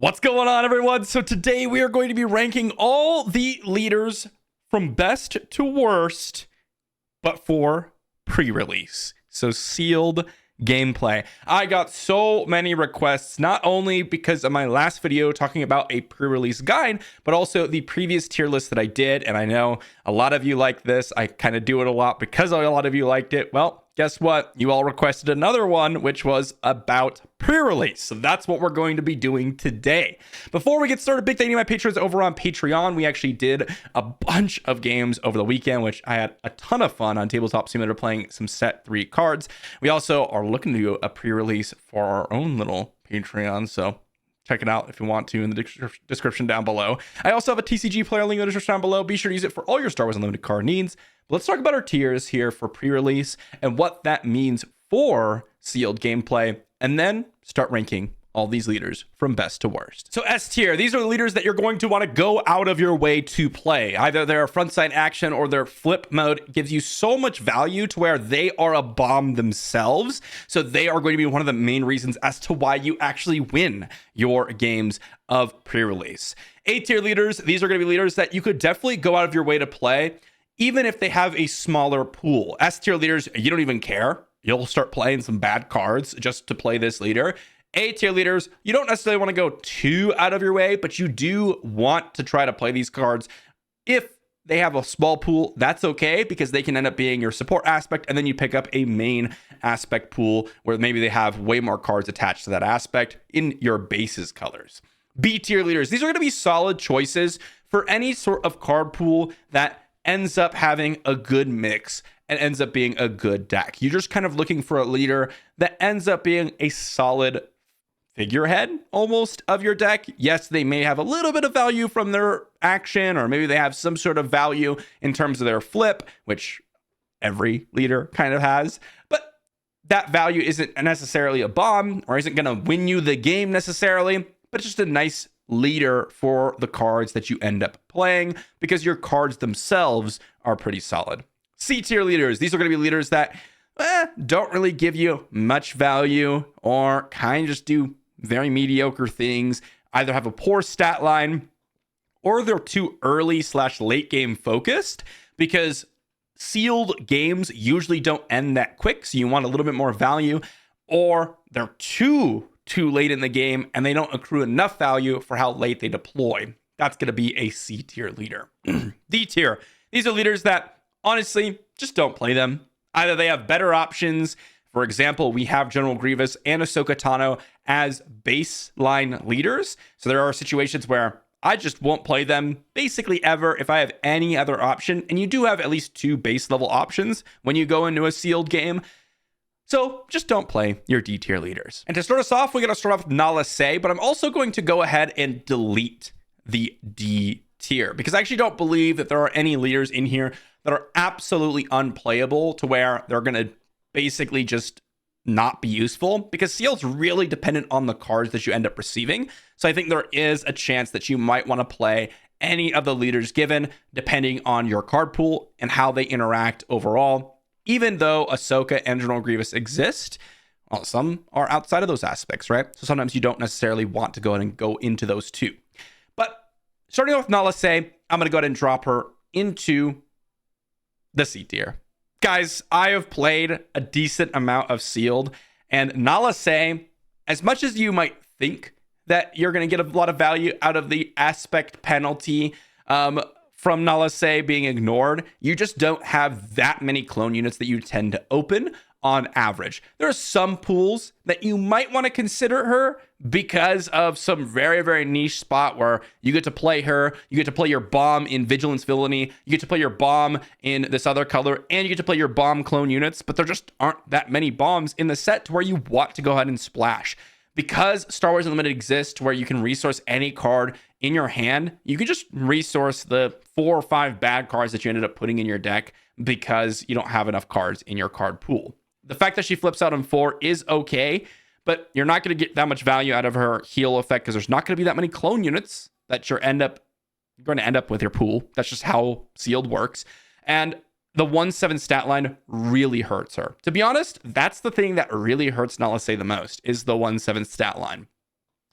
What's going on, everyone? So today we are going to be ranking all the leaders from best to worst, but for pre-release. So sealed gameplay. I got so many requests, not only because of my last video talking about a pre-release guide, but also the previous tier list that I did. And I know a lot of you like this. I kind of do it a lot because a lot of you liked it. Well, guess what? You all requested another one, which was about pre-release. So that's what we're going to be doing today. Before we get started, big thank you to my patrons over on Patreon. We actually did a bunch of games over the weekend, which I had a ton of fun on Tabletop Simulator playing some set 3 cards. We also are looking to do a pre-release for our own little Patreon. So check it out if you want to in the description down below. I also have a TCG player link in the description down below. Be sure to use it for all your Star Wars Unlimited card needs. But let's talk about our tiers here for pre-release and what that means for sealed gameplay, and then start ranking all these leaders from best to worst. So S tier, these are the leaders that you're going to want to go out of your way to play. Either their frontside action or their flip mode gives you so much value to where they are a bomb themselves. So they are going to be one of the main reasons as to why you actually win your games of pre-release. A tier leaders, these are going to be leaders that you could definitely go out of your way to play, even if they have a smaller pool. S tier leaders, you don't even care. You'll start playing some bad cards just to play this leader. A tier leaders, you don't necessarily want to go too out of your way, but you do want to try to play these cards. If they have a small pool, that's okay, because they can end up being your support aspect, and then you pick up a main aspect pool where maybe they have way more cards attached to that aspect in your bases colors. B tier leaders, these are going to be solid choices for any sort of card pool that ends up having a good mix and ends up being a good deck. You're just kind of looking for a leader that ends up being a solid figurehead almost of your deck. Yes, they may have a little bit of value from their action, or maybe they have some sort of value in terms of their flip, which every leader kind of has, but that value isn't necessarily a bomb or isn't going to win you the game necessarily, but just a nice leader for the cards that you end up playing, because your cards themselves are pretty solid. C tier leaders, these are going to be leaders that don't really give you much value, or kind of just do very mediocre things, either have a poor stat line, or they're too early / late game focused, because sealed games usually don't end that quick, so you want a little bit more value, or they're too late in the game and they don't accrue enough value for how late they deploy. That's going to be a C tier leader. D tier, these are leaders that honestly just don't play them. Either they have better options. For example, we have General Grievous and Ahsoka Tano as baseline leaders. So there are situations where I just won't play them basically ever if I have any other option. And you do have at least 2 base level options when you go into a sealed game. So just don't play your D tier leaders. And to start us off, we're going to start off with Nala Se, but I'm also going to go ahead and delete the D tier, because I actually don't believe that there are any leaders in here that are absolutely unplayable to where they're going to basically just not be useful, because sealed's really dependent on the cards that you end up receiving. So I think there is a chance that you might want to play any of the leaders given, depending on your card pool and how they interact overall. Even though Ahsoka and General Grievous exist, well, some are outside of those aspects, right? So sometimes you don't necessarily want to go ahead and go into those too. But starting off with Nala Se, I'm going to go ahead and drop her into the C tier. Guys, I have played a decent amount of sealed, and Nala Se, as much as you might think that you're going to get a lot of value out of the aspect penalty from Nala Se being ignored, you just don't have that many clone units that you tend to open on average. There are some pools that you might want to consider her because of some very, very niche spot where you get to play her, you get to play your bomb in Vigilance Villainy, you get to play your bomb in this other color, and you get to play your bomb clone units, but there just aren't that many bombs in the set to where you want to go ahead and splash. Because Star Wars Unlimited exists where you can resource any card in your hand, you can just resource the 4 or 5 bad cards that you ended up putting in your deck because you don't have enough cards in your card pool. The fact that she flips out on 4 is okay, but you're not going to get that much value out of her heal effect because there's not going to be that many clone units that you're going to end up with your pool. That's just how sealed works. And the 1/7 stat line really hurts her. To be honest, that's the thing that really hurts Nala Se the most, is the 1/7 stat line.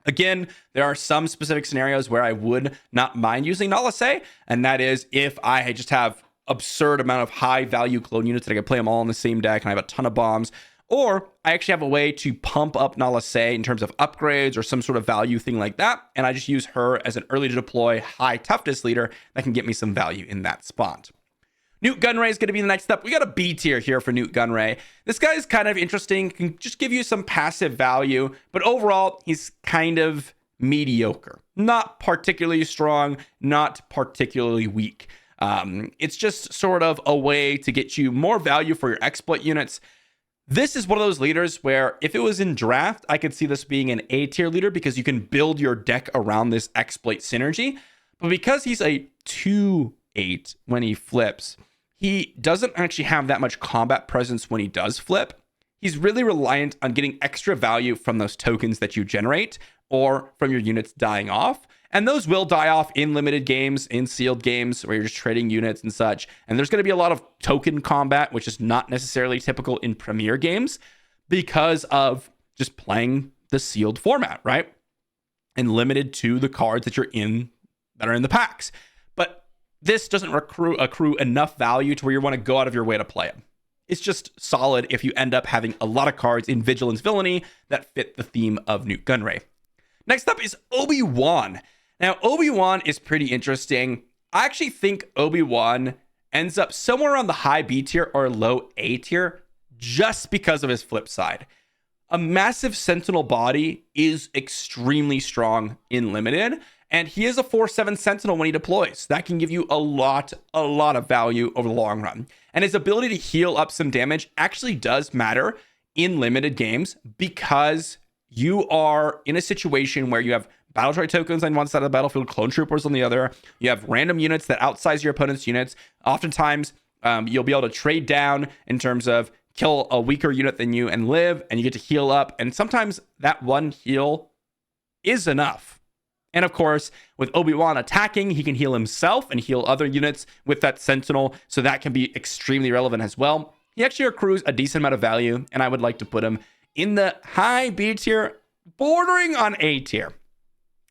Again, there are some specific scenarios where I would not mind using Nalase, and that is if I just have absurd amount of high value clone units that I can play them all in the same deck and I have a ton of bombs, or I actually have a way to pump up Nalase in terms of upgrades or some sort of value thing like that, and I just use her as an early to deploy high toughness leader that can get me some value in that spot. Newt Gunray is going to be the next up. We got a B tier here for Newt Gunray. This guy is kind of interesting, can just give you some passive value, but overall, he's kind of mediocre. Not particularly strong, not particularly weak. It's just sort of a way to get you more value for your exploit units. This is one of those leaders where if it was in draft, I could see this being an A tier leader because you can build your deck around this exploit synergy. But because he's a 2/8 when he flips, he doesn't actually have that much combat presence when he does flip. He's really reliant on getting extra value from those tokens that you generate or from your units dying off. And those will die off in limited games, in sealed games where you're just trading units and such. And there's going to be a lot of token combat, which is not necessarily typical in Premier games because of just playing the sealed format, right? And limited to the cards that you're in that are in the packs. But this doesn't accrue enough value to where you want to go out of your way to play it. It's just solid if you end up having a lot of cards in Vigilance Villainy that fit the theme of Newt Gunray. Next up is Obi-Wan. Now, Obi-Wan is pretty interesting. I actually think Obi-Wan ends up somewhere around the high B tier or low A tier just because of his flip side. A massive Sentinel body is extremely strong in Limited, and he is a 4/7 Sentinel when he deploys. That can give you a lot of value over the long run. And his ability to heal up some damage actually does matter in limited games because you are in a situation where you have Battle Droid tokens on one side of the battlefield, clone troopers on the other. You have random units that outsize your opponent's units. Oftentimes, you'll be able to trade down in terms of kill a weaker unit than you and live, and you get to heal up. And sometimes that one heal is enough. And of course, with Obi-Wan attacking, he can heal himself and heal other units with that Sentinel. So that can be extremely relevant as well. He actually accrues a decent amount of value, and I would like to put him in the high B tier, bordering on A tier.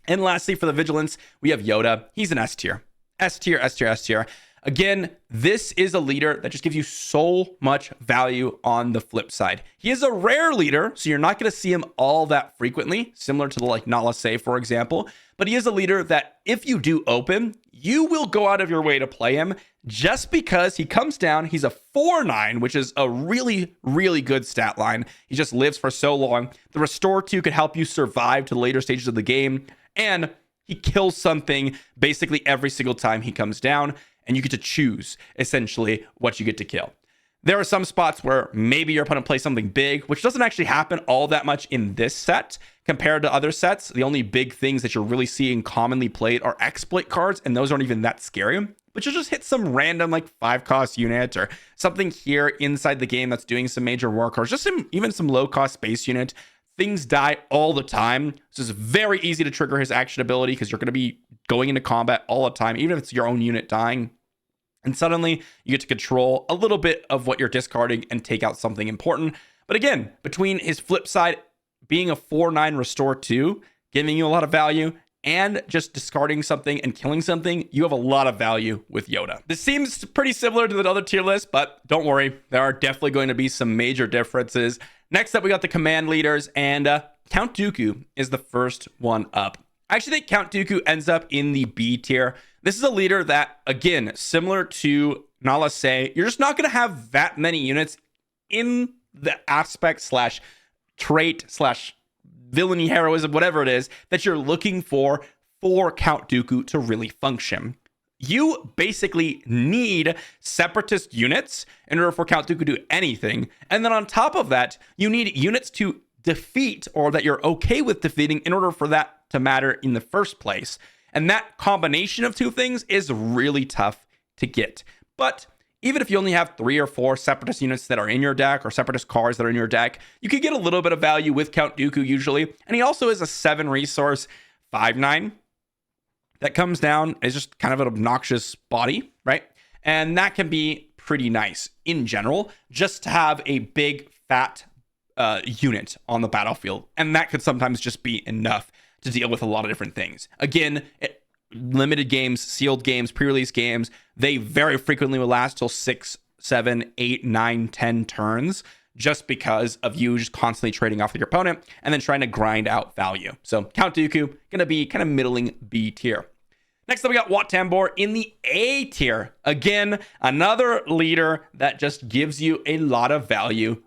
And lastly, for the Vigilance, we have Yoda. He's an S tier. S tier, S tier, S tier. Again, this is a leader that just gives you so much value on the flip side. He is a rare leader, so you're not going to see him all that frequently, similar to the like Nalase, for example. But he is a leader that if you do open, you will go out of your way to play him just because he comes down. He's a 4/9, which is a really, really good stat line. He just lives for so long. The Restore 2 could help you survive to the later stages of the game. And he kills something basically every single time he comes down. And you get to choose, essentially, what you get to kill. There are some spots where maybe your opponent plays something big, which doesn't actually happen all that much in this set compared to other sets. The only big things that you're really seeing commonly played are exploit cards, and those aren't even that scary. But you'll just hit some random like 5-cost unit or something here inside the game that's doing some major work, or just even some low-cost space unit. Things die all the time. So it's very easy to trigger his action ability because you're going to be going into combat all the time, even if it's your own unit dying. And suddenly you get to control a little bit of what you're discarding and take out something important. But again, between his flip side being a 4/9 Restore 2, giving you a lot of value, and just discarding something and killing something, you have a lot of value with Yoda. This seems pretty similar to the other tier list, but don't worry, there are definitely going to be some major differences. Next up, we got the command leaders, and Count Dooku is the first one up. I actually think Count Dooku ends up in the B tier. This is a leader that, again, similar to Nalase, you're just not going to have that many units in the aspect slash trait slash villainy, heroism, whatever it is, that you're looking for Count Dooku to really function. You basically need separatist units in order for Count Dooku to do anything. And then on top of that, you need units to defeat or that you're okay with defeating in order for that to matter in the first place. And that combination of two things is really tough to get. But even if you only have 3 or 4 separatist units that are in your deck or separatist cards that are in your deck, you can get a little bit of value with Count Dooku usually. And he also is a 7 resource 5/9 that comes down as just kind of an obnoxious body, right? And that can be pretty nice in general, just to have a big fat unit on the battlefield. And that could sometimes just be enough to deal with a lot of different things. Again, limited games, sealed games, pre-release games, they very frequently will last till 6, 7, 8, 9, 10 turns, just because of you just constantly trading off with your opponent and then trying to grind out value. So Count Dooku, going to be kind of middling B tier. Next up, we got Wat Tambor in the A tier. Again, another leader that just gives you a lot of value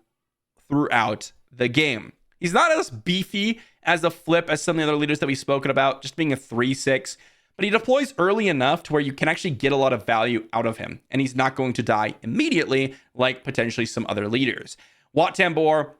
throughout the game. He's not as beefy as a flip as some of the other leaders that we've spoken about, just being a 3/6, but he deploys early enough to where you can actually get a lot of value out of him, and he's not going to die immediately like potentially some other leaders. Wat Tambor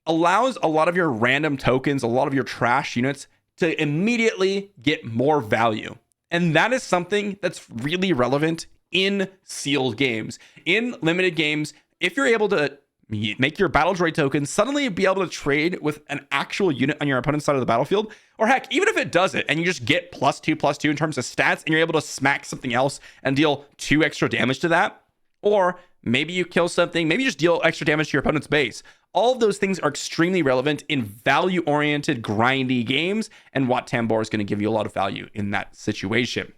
allows a lot of your random tokens, a lot of your trash units to immediately get more value. And that is something that's really relevant in sealed games. In limited games, if you're able to make your battle droid tokens suddenly be able to trade with an actual unit on your opponent's side of the battlefield, or heck, even if it does it and you just get +2/+2 in terms of stats and you're able to smack something else and deal 2 extra damage to that, or maybe you kill something, maybe you just deal extra damage to your opponent's base. All of those things are extremely relevant in value-oriented, grindy games, and Wat Tambor is going to give you a lot of value in that situation.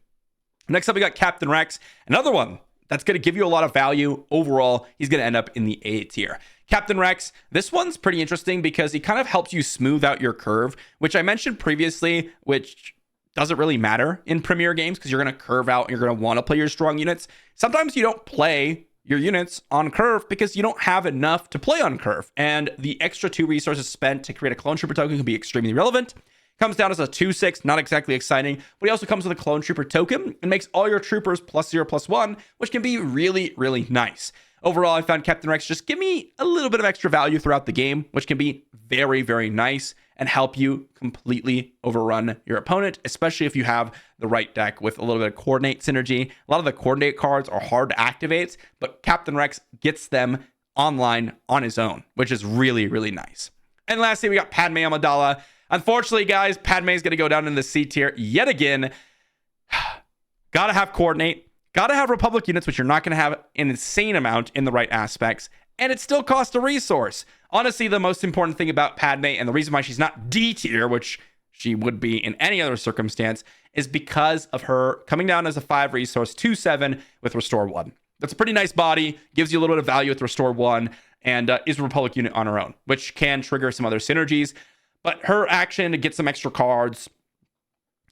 Next up, we got Captain Rex, another one that's going to give you a lot of value overall. He's going to end up in the A tier. Captain Rex, this one's pretty interesting because he kind of helps you smooth out your curve, which I mentioned previously, which doesn't really matter in Premier games because you're going to curve out and you're going to want to play your strong units. Sometimes you don't play your units on curve because you don't have enough to play on curve, and the extra 2 resources spent to create a clone trooper token can be extremely relevant. Comes down as a 2/6, not exactly exciting, but he also comes with a clone trooper token and makes all your troopers +0/+1, which can be really, really nice. Overall, I found Captain Rex just give me a little bit of extra value throughout the game, which can be very, very nice and help you completely overrun your opponent, especially if you have the right deck with a little bit of coordinate synergy. A lot of the coordinate cards are hard to activate, but Captain Rex gets them online on his own, which is really, really nice. And lastly, we got Padme Amidala. Unfortunately, guys, Padme is going to go down in the C tier yet again. Gotta have coordinate. Gotta have Republic units, which you're not going to have an insane amount in the right aspects. And it still costs a resource. Honestly, the most important thing about Padme, and the reason why she's not D tier, which she would be in any other circumstance, is because of her coming down as a 5 resource, 2/7 with Restore 1. That's a pretty nice body, gives you a little bit of value with Restore 1, and is a Republic unit on her own, which can trigger some other synergies. But her action to get some extra cards,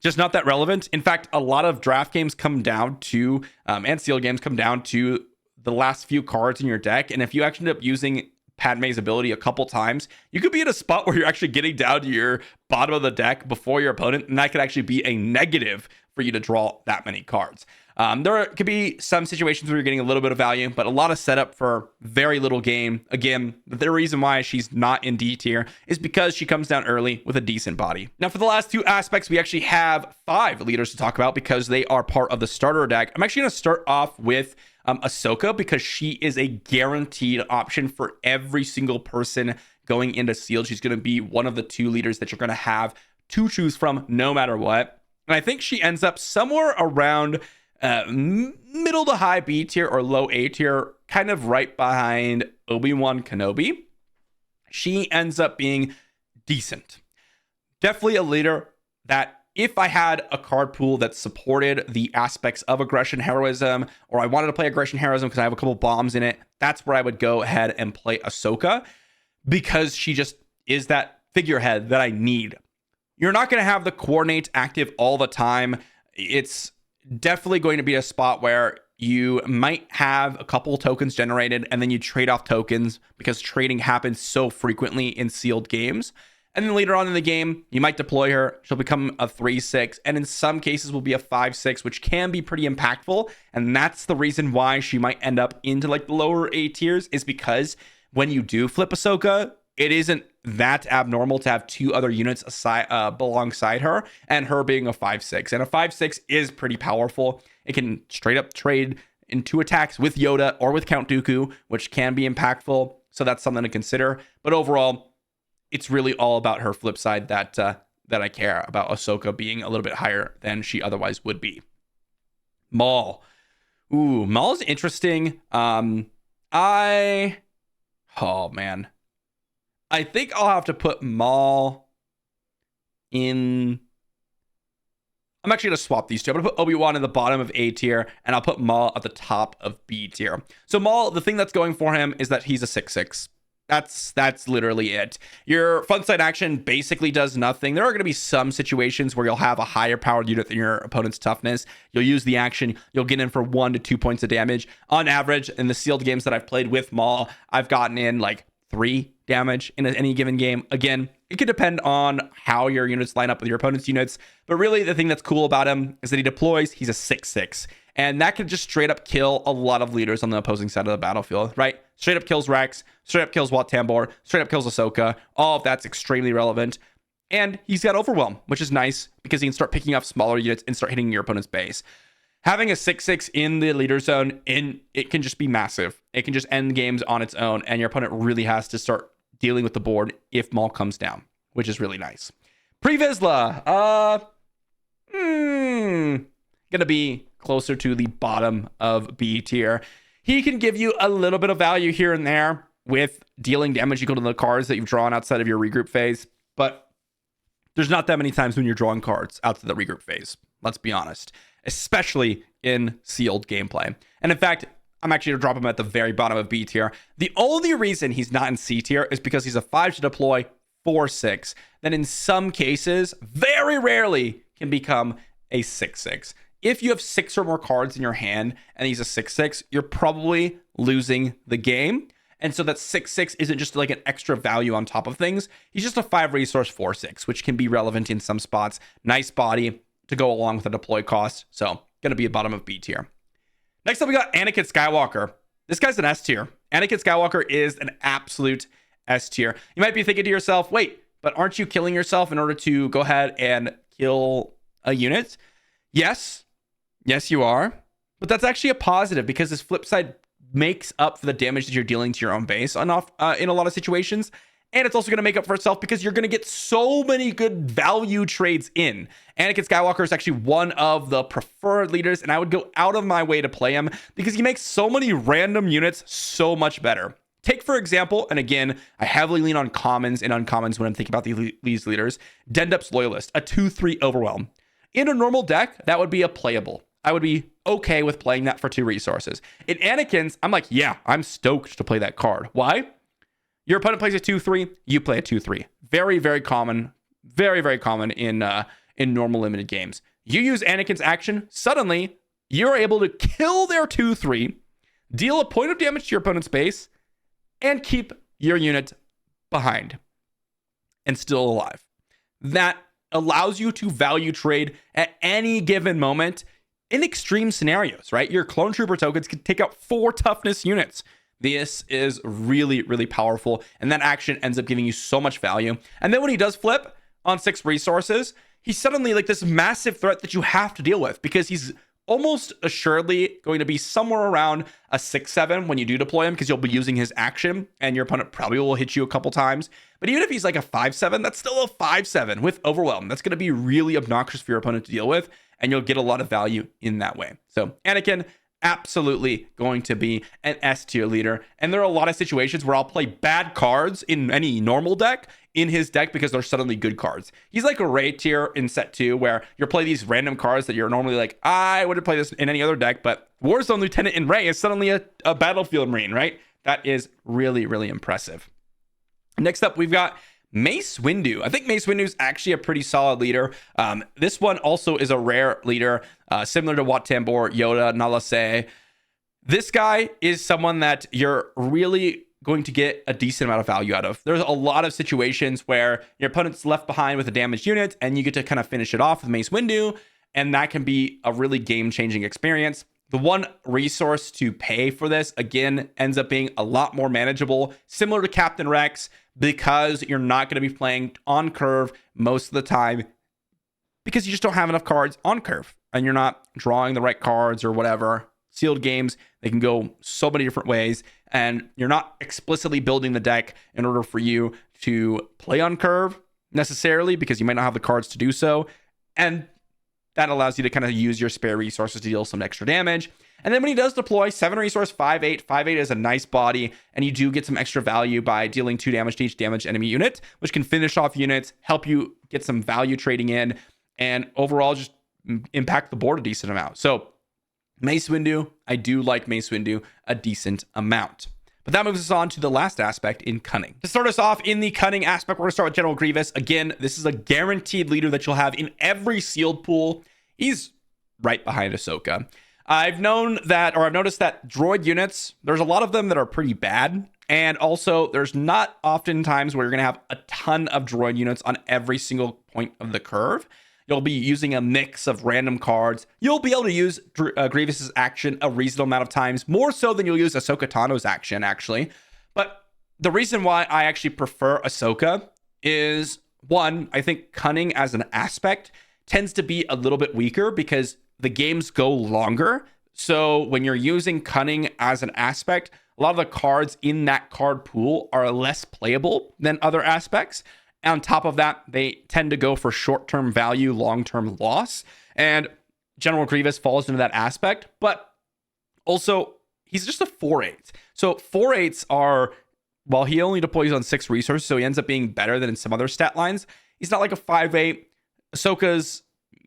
just not that relevant. In fact, a lot of draft games come down to, and sealed games come down to the last few cards in your deck. And if you actually end up using Padme's ability a couple times, you could be in a spot where you're actually getting down to your bottom of the deck before your opponent, and that could actually be a negative for you to draw that many cards. There could be some situations where you're getting a little bit of value, but a lot of setup for very little game. Again, the reason why she's not in D tier is because she comes down early with a decent body. Now, for the last 2 aspects, we actually have 5 leaders to talk about because they are part of the starter deck. I'm actually going to start off with Ahsoka because she is a guaranteed option for every single person going into sealed. She's going to be one of the 2 leaders that you're going to have to choose from no matter what. And I think she ends up somewhere around middle to high B tier or low A tier, kind of right behind Obi-Wan Kenobi. She ends up being decent. Definitely a leader that if I had a card pool that supported the aspects of aggression heroism, or I wanted to play aggression heroism because I have a couple bombs in it, that's where I would go ahead and play Ahsoka because she just is that figurehead that I need. You're not going to have the coordinates active all the time. It's definitely going to be a spot where you might have a couple tokens generated and then you trade off tokens because trading happens so frequently in sealed games. And then later on in the game, you might deploy her. She'll become a 3/6, and in some cases will be a 5/6, which can be pretty impactful. And that's the reason why she might end up into like the lower A tiers, is because when you do flip Ahsoka, it isn't that abnormal to have 2 other units alongside her, and her being a 5/6. And a 5/6 is pretty powerful. It can straight up trade in 2 attacks with Yoda or with Count Dooku, which can be impactful. So that's something to consider. But overall, it's really all about her flip side that I care about Ahsoka being a little bit higher than she otherwise would be. Maul. Ooh, Maul's interesting. Oh man. I think I'll have to put Maul in I'm actually going to swap these two. I'm going to put Obi-Wan in the bottom of A tier, and I'll put Maul at the top of B tier. So Maul, the thing that's going for him is that he's a 6/6. That's literally it. Your fun side action basically does nothing. There are going to be some situations where you'll have a higher powered unit than your opponent's toughness. You'll use the action. You'll get in for 1 to 2 points of damage. On average, in the sealed games that I've played with Maul, I've gotten in like 3 damage in any given game. Again, it could depend on how your units line up with your opponent's units. But really, the thing that's cool about him is that he deploys. He's a 6/6. And that can just straight up kill a lot of leaders on the opposing side of the battlefield, right? Straight up kills Rex, straight up kills Wat Tambor, straight up kills Ahsoka. All of that's extremely relevant. And he's got Overwhelm, which is nice because he can start picking off smaller units and start hitting your opponent's base. Having a 6/6 in the leader zone, it can just be massive. It can just end games on its own, and your opponent really has to start dealing with the board if Maul comes down, which is really nice. Pre-Vizsla, gonna be closer to the bottom of B tier. He can give you a little bit of value here and there with dealing damage equal to the cards that you've drawn outside of your regroup phase, but there's not that many times when you're drawing cards outside the regroup phase. Let's be honest, especially in sealed gameplay. And in fact, I'm actually going to drop him at the very bottom of B tier. The only reason he's not in C tier is because he's a 5 to deploy, 4/6. Then in some cases, very rarely can become a 6/6. If you have 6 or more cards in your hand and he's a 6/6, you're probably losing the game. And so that 6/6 isn't just like an extra value on top of things. He's just a 5 resource 4/6, which can be relevant in some spots. Nice body to go along with the deploy cost. So going to be a bottom of B tier. Next up, we got Anakin Skywalker. This guy's an S tier. Anakin Skywalker is an absolute S tier. You might be thinking to yourself, wait, but aren't you killing yourself in order to go ahead and kill a unit? Yes, you are. But that's actually a positive because this flip side makes up for the damage that you're dealing to your own base in a lot of situations. And it's also going to make up for itself because you're going to get so many good value trades in. Anakin Skywalker is actually one of the preferred leaders, and I would go out of my way to play him because he makes so many random units so much better. Take, for example, and again, I heavily lean on commons and uncommons when I'm thinking about these leaders, Dendup's Loyalist, a 2/3 Overwhelm. In a normal deck, that would be a playable. I would be okay with playing that for 2 resources. In Anakin's, I'm like, yeah, I'm stoked to play that card. Why? Your opponent plays a 2/3, you play a 2/3. Very, very common. Very, very common in normal limited games. You use Anakin's action, suddenly you're able to kill their 2/3, deal a point of damage to your opponent's base, and keep your unit behind and still alive. That allows you to value trade at any given moment in extreme scenarios, right? Your clone trooper tokens can take out 4 toughness units. This is really, really powerful. And that action ends up giving you so much value. And then when he does flip on 6 resources, he's suddenly like this massive threat that you have to deal with because he's almost assuredly going to be somewhere around a 6/7 when you do deploy him because you'll be using his action and your opponent probably will hit you a couple times. But even if he's like a 5/7, that's still a 5/7 with Overwhelm. That's going to be really obnoxious for your opponent to deal with, and you'll get a lot of value in that way. So Anakin, absolutely going to be an S tier leader. And there are a lot of situations where I'll play bad cards in any normal deck in his deck because they're suddenly good cards. He's like a Rey tier in set 2 where you'll play these random cards that you're normally like, I wouldn't play this in any other deck, but Warzone Lieutenant in Rey is suddenly a Battlefield Marine, right? That is really, really impressive. Next up, we've got Mace Windu. I think Mace Windu is actually a pretty solid leader. This one also is a rare leader, similar to Wat Tambor, Yoda, Nala Se. This guy is someone that you're really going to get a decent amount of value out of. There's a lot of situations where your opponent's left behind with a damaged unit and you get to kind of finish it off with Mace Windu, and that can be a really game-changing experience. The one resource to pay for this, again, ends up being a lot more manageable, similar to Captain Rex, because you're not going to be playing on curve most of the time because you just don't have enough cards on curve and you're not drawing the right cards or whatever. Sealed games, they can go so many different ways, and you're not explicitly building the deck in order for you to play on curve necessarily because you might not have the cards to do so. And that allows you to kind of use your spare resources to deal some extra damage. And then when he does deploy, 7 resource, 5/8. 5/8 is a nice body, and you do get some extra value by dealing 2 damage to each damaged enemy unit, which can finish off units, help you get some value trading in, and overall just impact the board a decent amount. So Mace Windu, I do like Mace Windu a decent amount. But that moves us on to the last aspect in Cunning. To start us off in the Cunning aspect, we're going to start with General Grievous. Again, this is a guaranteed leader that you'll have in every sealed pool. He's right behind Ahsoka. I've noticed that droid units, there's a lot of them that are pretty bad. And also, there's not often times where you're going to have a ton of droid units on every single point of the curve. You'll be using a mix of random cards. You'll be able to use Grievous's action a reasonable amount of times, more so than you'll use Ahsoka Tano's action, actually. But the reason why I actually prefer Ahsoka is, one, I think Cunning as an aspect tends to be a little bit weaker because the games go longer. So when you're using Cunning as an aspect, a lot of the cards in that card pool are less playable than other aspects. On top of that, they tend to go for short-term value, long-term loss. And General Grievous falls into that aspect. But also, he's just a 4/8. So 4/8s are, while he only deploys on 6 resources, so he ends up being better than in some other stat lines. He's not like a 5/8. Ahsoka's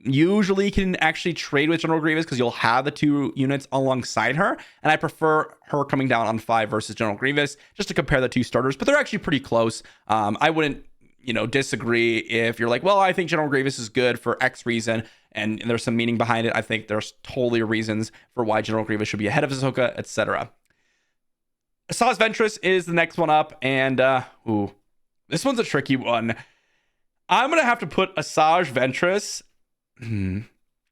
usually can actually trade with General Grievous because you'll have the 2 units alongside her. And I prefer her coming down on 5 versus General Grievous just to compare the 2 starters. But they're actually pretty close. I wouldn't disagree if you're like, well, I think General Grievous is good for X reason, and there's some meaning behind it. I think there's totally reasons for why General Grievous should be ahead of Ahsoka, etc. Asajj Ventress is the next one up, and this one's a tricky one. I'm gonna have to put Asajj Ventress,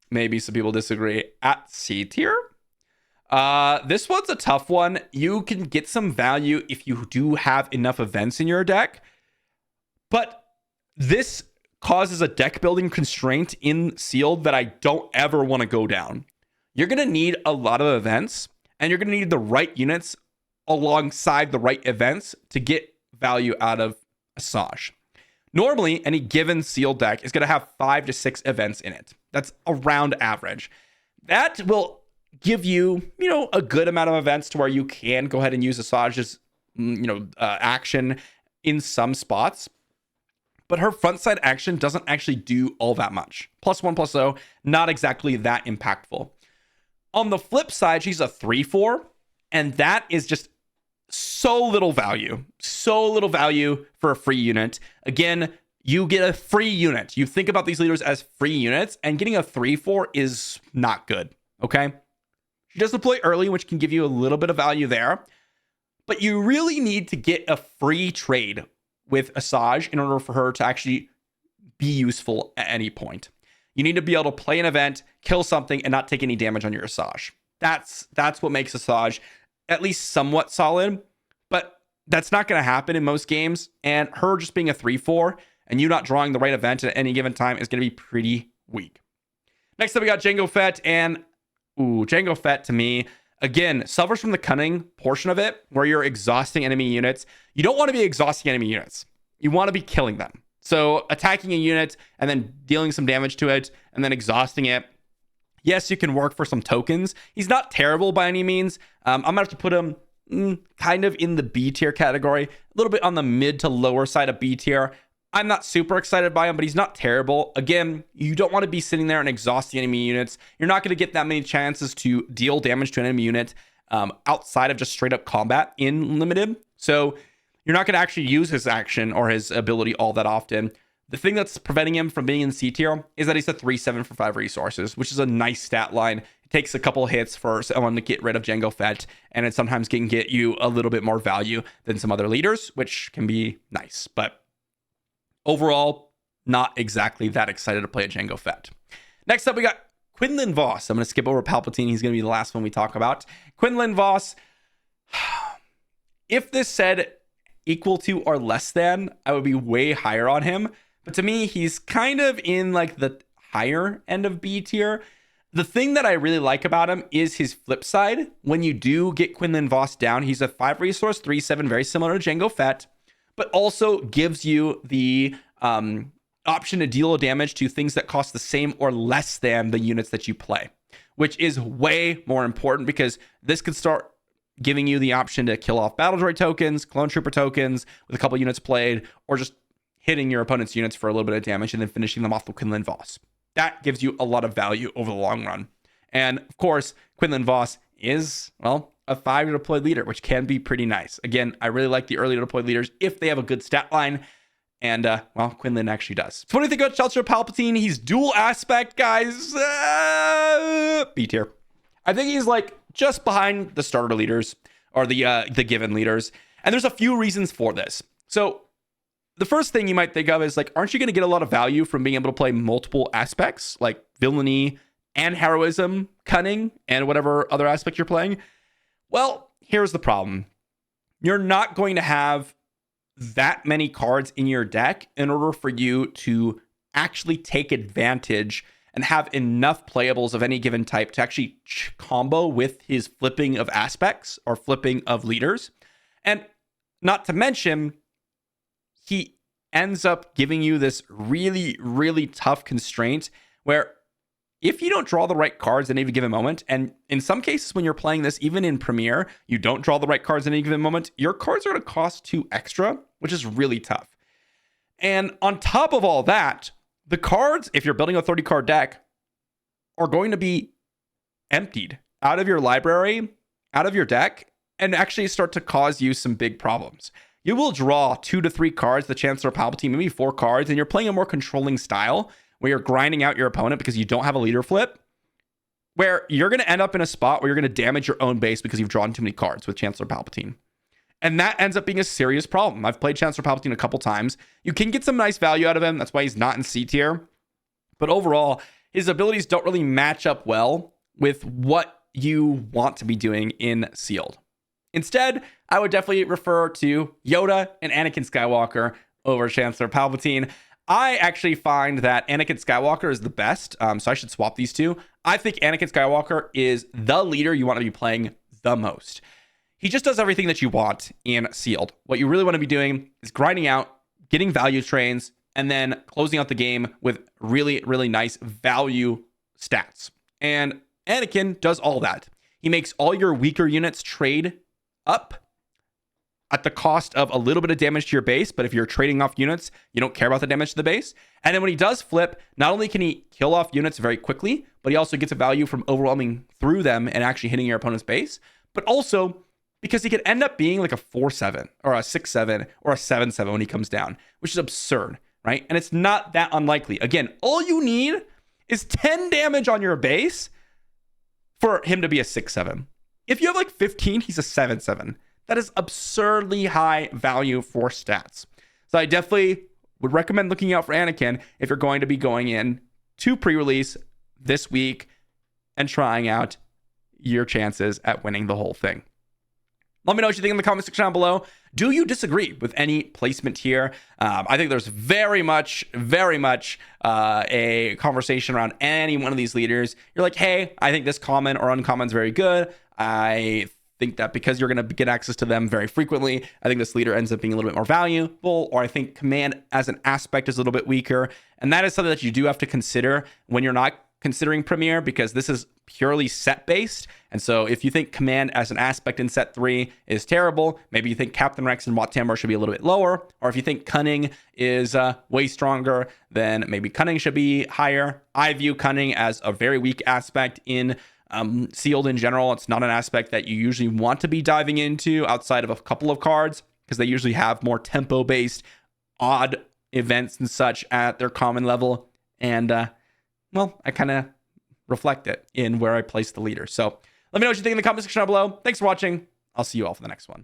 maybe some people disagree, at C tier. This one's a tough one. You can get some value if you do have enough events in your deck. But this causes a deck building constraint in sealed that I don't ever want to go down. You're going to need a lot of events, and you're going to need the right units alongside the right events to get value out of Asajj. Normally, any given sealed deck is going to have 5 to 6 events in it. That's around average. That will give you, a good amount of events to where you can go ahead and use Asajj's, action in some spots. But her front side action doesn't actually do all that much. +1/+0, not exactly that impactful. On the flip side, she's a 3/4, and that is just so little value. So little value for a free unit. Again, you get a free unit. You think about these leaders as free units, and getting a 3/4 is not good, okay? She does deploy early, which can give you a little bit of value there. But you really need to get a free trade with Asajj in order for her to actually be useful at any point. You need to be able to play an event, kill something, and not take any damage on your Asajj. That's what makes Asajj at least somewhat solid, but that's not going to happen in most games, and her just being a 3/4 and you not drawing the right event at any given time is going to be pretty weak. Next up, we got Jango Fett, and Jango Fett to me, again, suffers from the Cunning portion of it, where you're exhausting enemy units. You don't want to be exhausting enemy units. You want to be killing them. So attacking a unit and then dealing some damage to it and then exhausting it. Yes, you can work for some tokens. He's not terrible by any means. I'm going to have to put him kind of in the B tier category, a little bit on the mid to lower side of B tier. I'm not super excited by him, but he's not terrible. Again, you don't want to be sitting there and exhausting enemy units. You're not going to get that many chances to deal damage to an enemy unit outside of just straight up combat in limited. So you're not going to actually use his action or his ability all that often. The thing that's preventing him from being in C tier is that he's a 3/7 for 5 resources, which is a nice stat line. It takes a couple hits for someone to get rid of Jango Fett, and it sometimes can get you a little bit more value than some other leaders, which can be nice. But overall, not exactly that excited to play a Jango Fett. Next up, we got Quinlan Vos. I'm going to skip over Palpatine. He's going to be the last one we talk about. Quinlan Vos, if this said equal to or less than, I would be way higher on him. But to me, he's kind of in like the higher end of B tier. The thing that I really like about him is his flip side. When you do get Quinlan Vos down, he's a 5 resource, 3/7, very similar to Jango Fett, but also gives you the option to deal damage to things that cost the same or less than the units that you play, which is way more important because this could start giving you the option to kill off battle droid tokens, clone trooper tokens with a couple units played, or just hitting your opponent's units for a little bit of damage and then finishing them off with Quinlan Vos. that gives you a lot of value over the long run. And of course, Quinlan Voss is, well, a 5 deployed leader, which can be pretty nice. Again, I really like the early deployed leaders if they have a good stat line. And, well, Quinlan actually does. So what do you think about Chancellor Palpatine? He's dual aspect, guys. B tier. I think he's like just behind the starter leaders or the given leaders. And there's a few reasons for this. So the first thing you might think of is like, aren't you going to get a lot of value from being able to play multiple aspects like villainy and heroism, cunning, and whatever other aspect you're playing? Well, here's the problem. You're not going to have that many cards in your deck in order for you to actually take advantage and have enough playables of any given type to actually combo with his flipping of aspects or flipping of leaders. And not to mention, he ends up giving you this really, really tough constraint where if you don't draw the right cards at any given moment, and in some cases when you're playing this, even in Premiere, you don't draw the right cards at any given moment, your cards are going to cost 2 extra, which is really tough. And on top of all that, the cards, if you're building a 30-card deck, are going to be emptied out of your library, out of your deck, and actually start to cause you some big problems. You will draw 2 to 3 cards, the Chancellor Palpatine, maybe 4 cards, and you're playing a more controlling style where you're grinding out your opponent because you don't have a leader flip, where you're going to end up in a spot where you're going to damage your own base because you've drawn too many cards with Chancellor Palpatine. And that ends up being a serious problem. I've played Chancellor Palpatine a couple times. You can get some nice value out of him. That's why he's not in C tier. But overall, his abilities don't really match up well with what you want to be doing in Sealed. Instead, I would definitely refer to Yoda and Anakin Skywalker over Chancellor Palpatine. I actually find that Anakin Skywalker is the best, so I should swap these two. I think Anakin Skywalker is the leader you want to be playing the most. He just does everything that you want in Sealed. What you really want to be doing is grinding out, getting value trains, and then closing out the game with really, really nice value stats. And Anakin does all that. He makes all your weaker units trade up at the cost of a little bit of damage to your base, but if you're trading off units, you don't care about the damage to the base. And then when he does flip, not only can he kill off units very quickly, but he also gets a value from overwhelming through them and actually hitting your opponent's base, but also because he could end up being like a 4-7 or a 6-7 or a 7-7 when he comes down, which is absurd, right? And it's not that unlikely. Again, all you need is 10 damage on your base for him to be a 6-7. If you have like 15, he's a 7-7. That is absurdly high value for stats. So I definitely would recommend looking out for Anakin if you're going to be going in to pre-release this week and trying out your chances at winning the whole thing. Let me know what you think in the comment section down below. Do you disagree with any placement here? I think there's very much a conversation around any one of these leaders. You're like, hey, I think this common or uncommon is very good. I think that because you're going to get access to them very frequently, I think this leader ends up being a little bit more valuable, or I think command as an aspect is a little bit weaker. And that is something that you do have to consider when you're not considering Premiere, because this is purely set based. And so if you think command as an aspect in set 3 is terrible, maybe you think Captain Rex and Wat Tambor should be a little bit lower, or if you think cunning is way stronger, then maybe cunning should be higher. I view cunning as a very weak aspect in Sealed in general. It's not an aspect that you usually want to be diving into outside of a couple of cards, because they usually have more tempo based odd events and such at their common level. And well, I kind of reflect it in where I place the leader. So let me know what you think in the comment section down below. Thanks for watching. I'll see you all for the next one.